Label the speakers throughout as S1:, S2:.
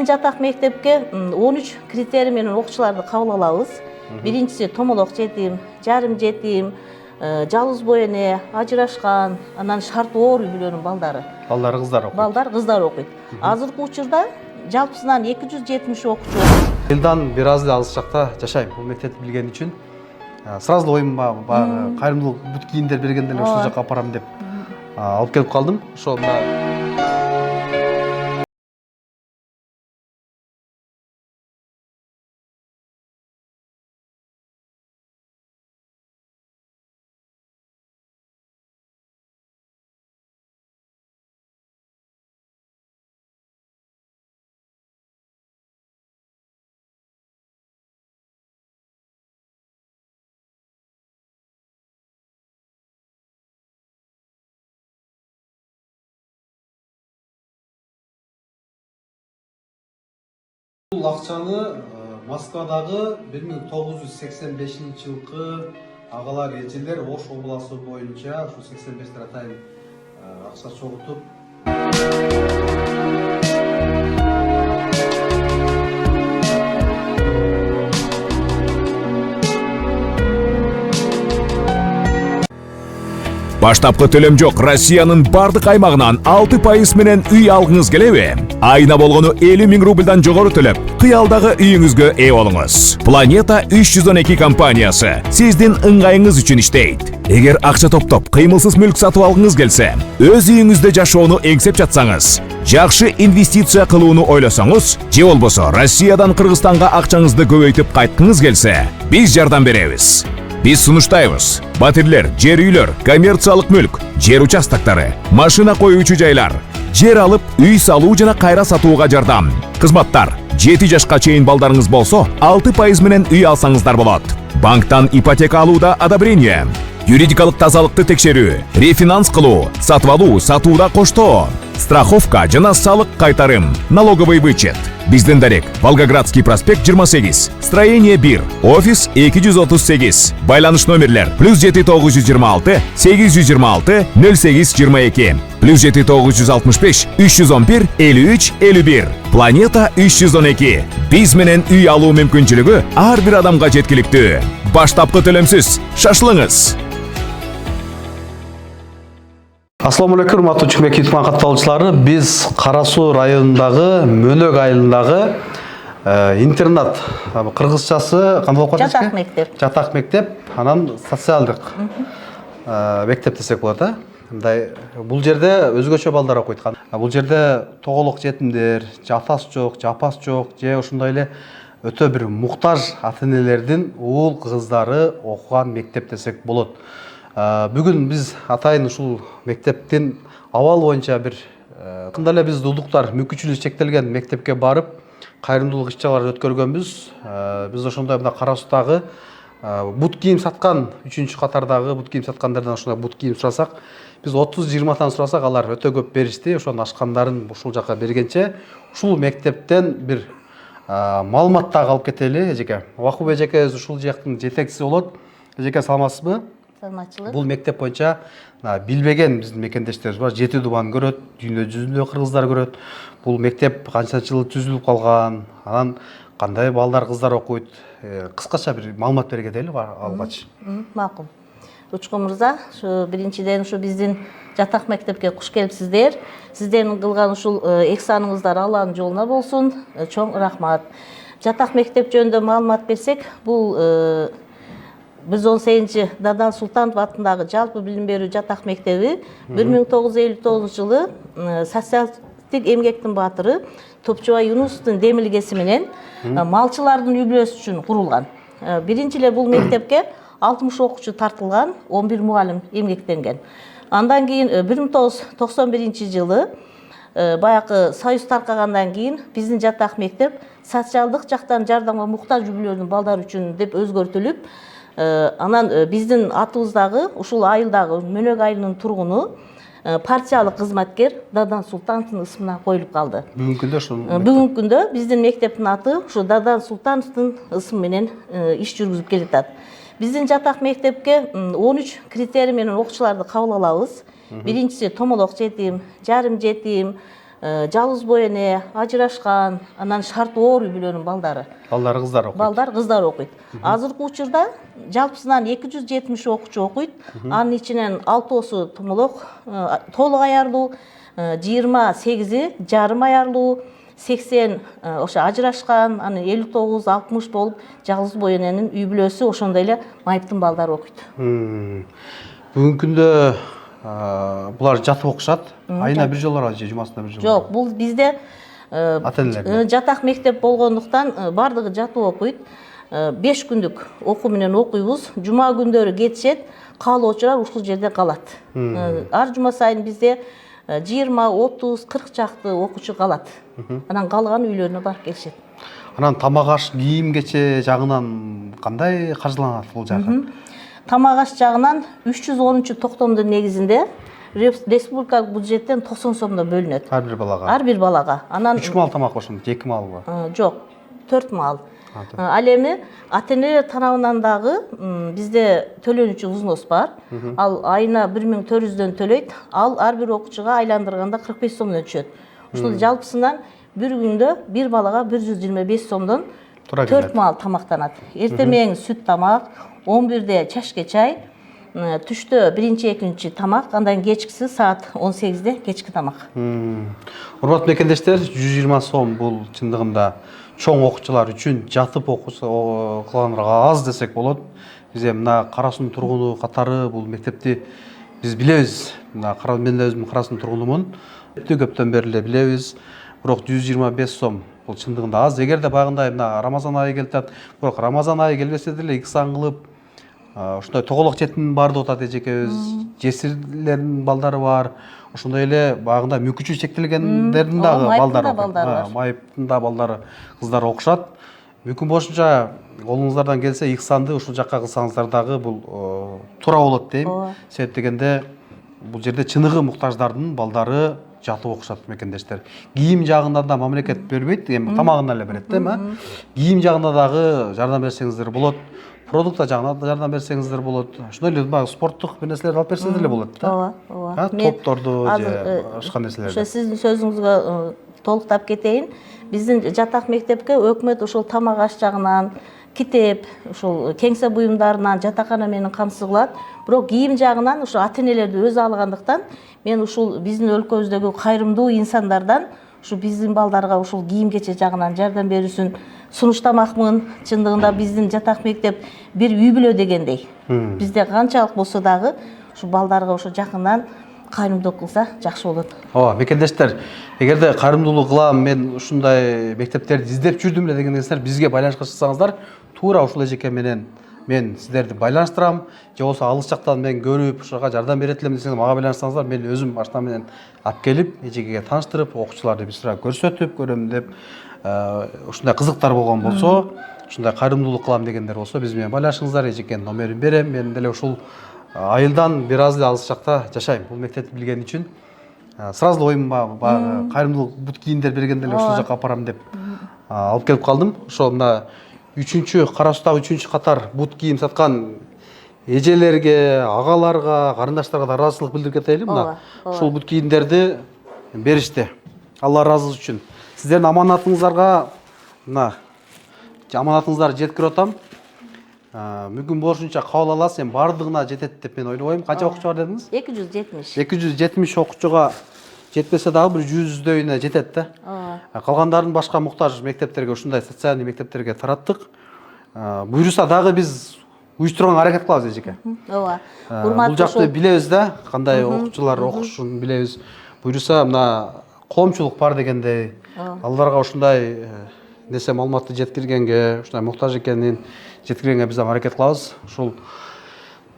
S1: Биздин жатак мектепке 13 критерий менен окуучуларды кабыл алабыз. Биринчиси томолок жетим, жарым жетим, жалгыз боо эне, ажырашкан, анан шарты оор үй бүлөнүн балдары.
S2: Балдар кыздар окуйт.
S1: Балдар кыздар окуйт. Азыркы учурда жалпысынан 270 окуучу.
S2: Элдан бир аз эле алыс жакта жашайм. Бул мектепти билген үчүн сразу оюмга кайрымдуулук бүт кийимдер бергенде эле ушул жака апарам деп алып келип калдым. Ошо бул акчаны Москвадагы 1985-жылкы агалар эжелер Ош областы боюнча ушу 85 атайын акча чогултуп
S3: Баштапкы төлөм жок. Россиянын бардык аймагынан 6% менен үй алгыңыз келеби? Айына болгону 50 000 рубльдан жогору төлөп, кыялдагы үйүңүзгө ээ болуңуз. Planeta 312 компаниясы сиздин ыңгайыңыз үчүн иштейт. Эгер акча топтоп, кыймылсыз мүлк сатып алгыңыз келсе, өз үйүңүздө жашоону эңсеп жатсаңыз, жакшы инвестиция кылууну ойлосоңуз, же болбосо Россиядан Кыргызстанга акчаңызды көбөйтүп кайткыңыз келсе, биз жардам беребиз. Биз сунуштайбыз. Батирлер, жер үйлөр, коммерциялык мүлк, жер участоктары, машина коюучу жайлар, жер алып, үй салуу жана кайра сатууга жардам. Кызматтар: 7 жашка чейин балдарыңыз болсо, 6% менен үй алсаңыздар болот. Банктан ипотека алууда одобрение, юридикалык тазалыкты текшерүү, рефинанс кылуу, сатып алуу, сатууда коштоо, страховка жана салык кайтарым, налоговый вычет. Биздин дарек: Волгоградский проспект 28, строение 1, офис 238. Байланыш номерлер: +7926 826 0822, +7965 311 53 51. Planeta 312. Биз менен үй алуу мүмкүнчүлүгү ар бир адамга жеткиликтүү. Баштапкы төлөмсүз. Шашылыңыз.
S2: Ассаламу алейкум, урматтуу Чүмек YouTube катталуучулары. Биз Кара Суу районундагы Мөнөк айылындагы интернат, кыргызчасы кандай болуп калат?
S1: Жатак мектеп.
S2: Жатак мектеп, анан социалдык мектеп десек болот, Мындай бул жерде өзгөчө балдар окуйт. Бул жерде тоголок жетимдер, атасы жок, жапасы жок, же ушундай эле өтө бир муктаж ата-энелердин уул кыздары окуган мектеп десек болот. Бүгүн биз атайын ушул мектептин абал боюнча бир кандай эле биз дулуктар мүмкүнчүлүгү чектелген мектепке барып кайрымдуулук иш-чаралар өткөргөнбүз. Биз ошондой мына Кара Суудагы бут кийим саткан 3-чү катардагы бут кийим саткандардан ошондой бут кийим сурасак, биз 30-20 сурасак, алар өтө көп беришти. Ошонун ашкандарын ушул жака бергенче ушул мектептен бир маалымат дагы алып кетели. Эжеке, Вакуп эжекебиз ушул жактын жетекчиси болот. Эжеке, саламатсызбы?
S1: Бул
S2: мектеп боюнча билбеген биздин мекендештерибиз бар. 7 дубан көрөт, дүйнө жүзүндө кыргыздар көрөт. Бул мектеп канча жыл түзүлүп калган, анан кандай балдар кыздар окуйт? Кыскача бир маалымат бергедели алгач.
S1: Макул. Учкун мырза, ушу биринчиден ушу биздин жатак мектепке куш келипсиздер. Сиздердин кылган ушул эксаныңыздар Алланын жолуна болсун. Чоң рахмат. Жатак мектеп жөнүндө маалымат берсек, бул 118 Дадан Султанов атындагы жалпы билим берүү жатак мектеби 1959 жылы социалдык эмгектин баатыры Топчубай Юнусовдун демилгеси менен малчылардын үй бүлөсү үчүн курулган. Биринчи эле бул мектепке 60 окуучу тартылган, 11 мугалим эмгектенген. Андан кийин 1991 жылы баягы союз таркагандан кийин биздин жатак мектеп социалдык жактан жардамга муктаж үй бүлөлөрдүн балдары үчүн деп өзгөртүлүп, анан биздин атыбыздагы ушул айылдагы Мөнөк айылынын тургуну партиялык кызматкер Дадан Султановдун ысымына коюлуп калды. Бүгүнкү күндө биздин мектептин аты ушу Дадан Султановдун ысымы менен иш жүргүзүп келатат. Биздин жатак мектепке 13 критерий менен окуучуларды кабыл алабыз. Биринчиси томолок жетим, жарым жетим, жалгыз боо эне, ажырашкан, анан шарты оор үй бүлөнүн балдары.
S2: Балдары кыздар окуйт.
S1: Балдар, кыздар окуйт. Азыркы учурда жалпысынан 270 окуучу окуйт. Анын ичинен 6оосу томолок, толук аярлуу, 28 жарым аярлуу, 80 ошо ажырашкан, анан 59, 60 болуп жалгыз боо эненин үй бүлөсү ошондой эле майыптын балдары окуйт.
S2: Бүгүнкү күндө булар жатып окушат. Айына бир жолу же жумасына бир жолу?
S1: Жок, бул бизде
S2: ата-энелер
S1: жатак мектеп болгондуктан бардыгы жатып окуйт. 5 күндүк окуу менен окуйбуз. Жума күндөрү кетишет, каалоочулар ушул жерде калат. Ар жума сайын бизде 20, 30, 40 чакты окуучу калат. Анан калган үйлөрүнө барып келишет.
S2: Анан тамак аш, кийим кече жагынан кандай каржыланат бул жагы?
S1: Тамак аш жагынан 310 токтомдун негизинде республикалык бюджеттен 90 сомдон бөлүнөт.
S2: Ар бир балага.
S1: Ар бир балага. Анан
S2: 3 маал тамак ошондо, 2 маалбы?
S1: Жок, 4 маал. Ал эми ата-энелер тарабынан дагы бизде төлөнүүчү взнос бар. Ал айына 1400дөн төлөйт. Ал ар бир окуучуга айландырганда 45 сомдон түшөт. Ушул жалпысынан бир күндө бир балага 125 сомдон 4 маал тамактанат. Эртең менен сүт тамак, 11де чашке чай, түштө 1-2 тамак, андан кечкиси саат 18де кечки тамак.
S2: Урматтуу мекендештер, 120 сом бул чындыгында чоң окуучулар үчүн жатып окуганга аз десек болот. Биз мына Кара Суунун тургуну катары бул мектепти биз билебиз. Мына мен да өзүм Кара Суунун тургунумун. Көптөн бери эле билебиз. Бирок 125 сом бул чындыгында аз. Эгерде багындай мына Рамазан айы келип атат, бирок Рамазан айы келбесе деле 2 сан кылып ошондой тоголок жетим бар деп атат эжекебиз. Жесирлердин балдары бар. Ошондой эле багында мүмкүнчүлүгү чектелгендердин дагы балдары бар. Майыптын да балдары, кыздар окушат. Мүмкүн болушунча колуңуздардан келсе 2 санды ушул жакка кылсаңыздар дагы бул туура болот дейм. Себеп дегенде бул жерде чыныгы муктаждардын балдары жатып окушат мекендештер. Кийим жагында да мамлекет бербейт, эми тамагына эле берет, эми. Кийим жагында дагы жардам берсеңиздер болот. Продукта жагына да жардам берсеңиздер болот. Ошондой эле баягы спорттук бир нерселерди алып берсе деле болот да.
S1: Ооба.
S2: Топторду же башка нерселерди.
S1: Ошо сиздин сөзүңүзгө толуктап кетейин. Биздин жатак мектепке өкмөт ушул тамак аш жагынан, китеп, ушул кеңсе буюмдарынан жатакана менен камсыз кылат. Бирок кийим жагынан ушул ата-энелерди өзү алгандыктан мен ушул биздин өлкөбүздөгү кайрымдуу инсандардан ушу биздин балдарга ушул кийим кече жагынан жардам берүүсүн сунуштамакмын. Чындыгында биздин жатак мектеп бир үй бүлө дегендей. Бизде канчалык болсо дагы ушу балдарга ошо жакындан кайрымдуулук кылса жакшы болот.
S2: Ооба, мекендештер, эгерде кайрымдуулук кылам, мен ушундай мектептерди издеп жүрдүм эле деген нерселер бизге байланышка чыксаңыздар, туура ушул эжеке менен мен сиздерди байланыштырам. Же болбосо алыс жактан мен көрүп, ушуга жардам берет элем десеңиз, мага байланышсаңыздар, мен өзүм машина менен алып келип, эжекеге тааныштырып, окуучуларды бир сыра көрсөтүп көрөм деп, ушундай кызыктар болгон болсо, ушундай кайрымдуулук кылам дегендер болсо, биз менен байланышыңыздар, эжекенин номерин берем. Мен деле ушул айылдан бир аз эле алыс жакта жашайм. Бул мектепти билген үчүн сразу эле оюмга кайрымдуулук бут кийимдер берген деле ушул жака апарам деп алып келип калдым. Ошо мына 3-Кара Суудагы 3-катар бут кийим саткан эжелерге, агаларга, карындаштарга да ыраазычылык билдирип кетейли. Мына ушул бут кийимдерди беришти. Алла ыраазылык үчүн. Сиздердин аманатыңыздарга мына аманатыңыздарды жеткирип атам. Мүмкүн болушунча кабыл аласыз, эми бардыгына жетет деп мен ойлобойм. Канча окуучу бар дедиңиз?
S1: 270.
S2: 270 окуучуга жетпесе дагы бир 100дөйүнө жетет да. Калгандарын башка муктаж мектептерге, ушундай социальный мектептерге тараттык. Буйруса дагы биз уюштурганга аракет кылабыз эжеке.
S1: Ооба.
S2: Бул жакты билебиз да, кандай окуучулар окушун билебиз. Буйруса мына коомчулук бар дегендей, алдарга ушундай нерсе маалыматты жеткиргенге, ушундай муктаж экенин жеткиргенге биз аракет кылабыз. Ушул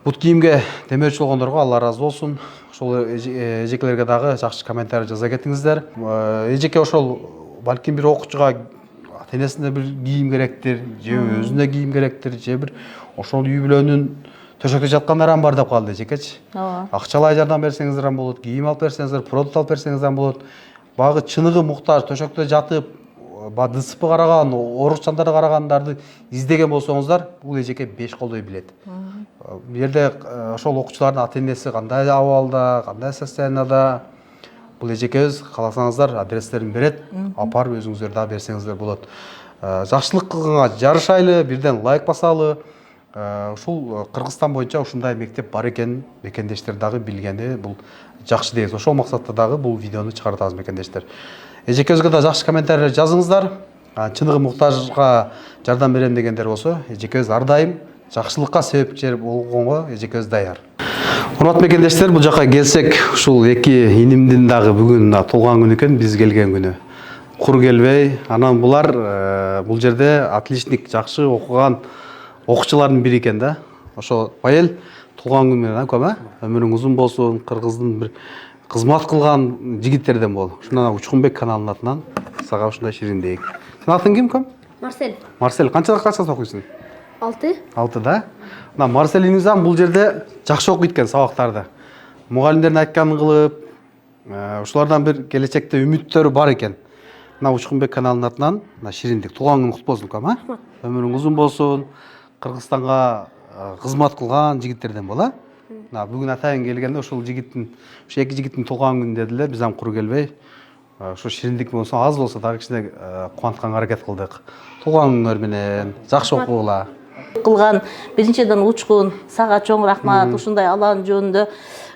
S2: бут кийимге демөөрчү болгондорго Алла ыраазы болсун. Ошол эжекелерге дагы жакшы комментарий жаза кетиңиздер. Эжеке ошол балким бир окуучуга ата-энесине бир кийим керектир, же өзүнө кийим керектир, же бир ошол үй бүлөнүн төшөктө жаткандар бар деп калды эжекечи. Акчалай жардам берсеңиздер болот, кийим алып берсеңиздер, продукт алып берсеңиздер болот. Багы чыныгы муктаж, төшөктө жатып, ДСП караган, оорукчандарды карагандарды издеген болсоңуздар, бул эжеке 5 колдой билет. Бу жерде ошол окуучулардын ата-энеси кандай абалда, кандай состоянияда, бул эжекебиз кааласаңыздар адрестерин берет, апарып өзүңүздөр да берсеңиздер болот. Жакшылык кылганга жарышайлы, бирден лайк басалы. Ушул Кыргызстан боюнча ушундай мектеп бар экен, мекендештер дагы билгени бул жакшы дейбиз. Ошол максатта дагы бул видеону чыгартабыз мекендештер. Эжекебизге да жакшы комментарий жазыңыздар. Чыныгы муктажга жардам берем дегендер болсо, эжекебиз ар дайым жакшылыкка себепчи болгонго эжекебиз даяр. Урматтуу мекендештер, бул жака келсек, ушул эки инимдин дагы бүгүн туулган күнү экен, биз келген күнү. Кур келбей, анан булар бул жерде отличник, жакшы окуган окуучулардын бири экен да. Ошо Паел туулган күнү менен көмө, өмүрүң узун болсун, Кыргыздын бир кызмат кылган жигиттерден бол. Ушундан Учкунбек каналынын атынан сага ушундай шириндейик. Сенин атың ким кім?
S4: Марсель.
S2: Марсель, качкача окуйсуң?
S4: 6.
S2: 6 да. Мына Марселиңиз бул жерде жакшы окуйт экен сабактарды. Мугалимдердин айтканын кылып, ушулардан бир келечекте үмүттөрү бар экен. Мына Учкунбек каналынын атынан мына шириндик туулган күнүң куту болсун кам, өмүрүң узун болсун, Кыргызстанга кызмат кылган жигиттерден бол, Мына бүгүн атайын келгенде ушул жигиттин, ушу эки жигиттин туулган күнү дедилер, биз кур келбей, ушу шириндик болсо аз болсо дагы кичине кубантканга аракет кылдык. Туулган күнүңөр менен жакшы окугула.
S1: Кылган биринчиден Учкун, сага чоң рахмат. Ушундай Алланын жөнүндө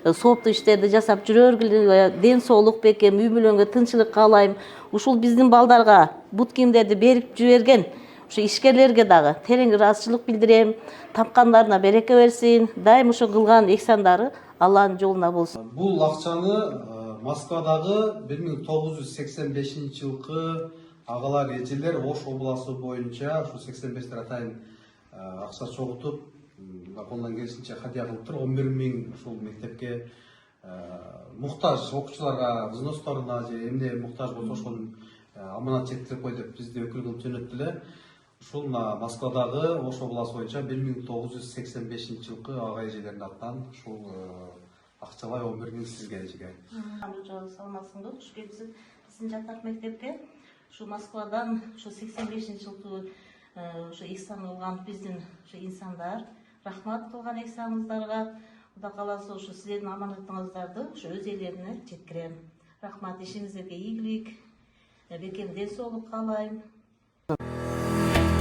S1: сооптуу иштерди жасап жүрөргүлүгү, ден соолук бекем, үй бүлөнгө тынчылык каалайм. Ушул биздин балдарга бут кийимдерди берип жиберген ушу ишкерлерге дагы терең ыраазычылык билдирем. Тапкандарына береке берсин. Дайым ушу кылган ихсандары Алланын жолуна болсун.
S2: Бул акчаны Москвадагы 1985-жылкы агалар эжелер Ош областы боюнча ушу 85 атайын акча чогултуп, колунан келишинче хадия кылып тур 11 000 ушул мектепке муктаж окуучуларга, взносторуна же эмне муктаж болсо ошонун аманат жеткирип кой деп бизди өкүл кылып жөнөттү эле. Ушул Москвадагы Ош областы боюнча 1985-жылкы ага эжелердин атынан ушул акчалай 11 000 сизге эжеге.
S1: Саламатсыңбы? Ушу биздин жаттак мектепке ушу Москвадан ушу 85-жылкы ушу ихсан кылган биздин ушу инсандар рахмат кылган ихсаныңыздарга. Кудай кааласа ушу сиздердин аманатыңыздарды ушу өз элерине жеткирем. Рахмат, ишиңиздерге ийгилик, бекем ден соолук каалайм.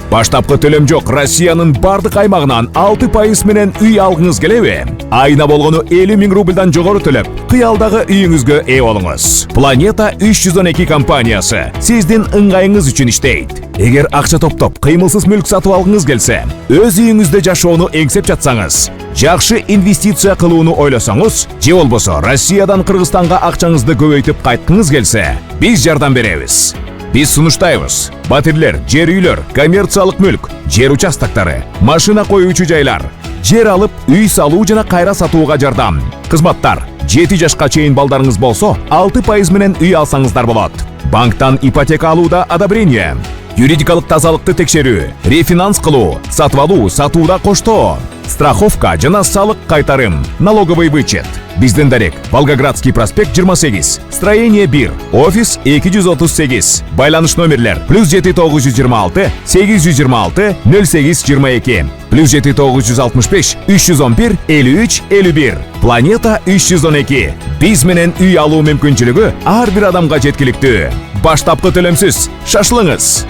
S3: Баштапкы төлөм жок Россиянын бардык аймагынан 6% менен үй алгыңыз келеби? Айына болгону 50 000 рубльдан жогору төлөп, кыялдагы үйүңүзгө ээ болуңуз. Планета 312 компаниясы сиздин ыңгайыңыз үчүн иштейт. Эгер акча топтоп, кыймылсыз мүлк сатып алгыңыз келсе, өз үйүңүздө жашоону эңсеп жатсаңыз, жакшы инвестиция кылууну ойлосоңуз, же болбосо Россиядан Кыргызстанга акчаңызды көбөйтүп кайткыңыз келсе, биз жардам беребиз. Биз сунуштайбыз. Батирлер, жер үйлөр, коммерциялык мүлк, жер участоктары, машина коюучу жайлар, жер алып, үй салуу жана кайра сатууга жардам. Кызматтар: 7 жашка чейин балдарыңыз болсо, 6% менен үй алсаңыздар болот. Банктан ипотека алууда одобрение, юридикалык тазалыкты текшерүү, рефинанс кылуу, сатып алуу, сатууда коштоо, страховка жана салык кайтарым, налоговый вычет. Биздин дарек: Волгоградский проспект 28, строение 1, офис 238. Байланыш номерлер: +7926 826 0822, +7965 311 53 51. Планета 312. Биз менен үй алуу мүмкүнчүлүгү ар бир адамга жеткиликтүү. Баштапкы төлөмсүз. Шашылыңыз.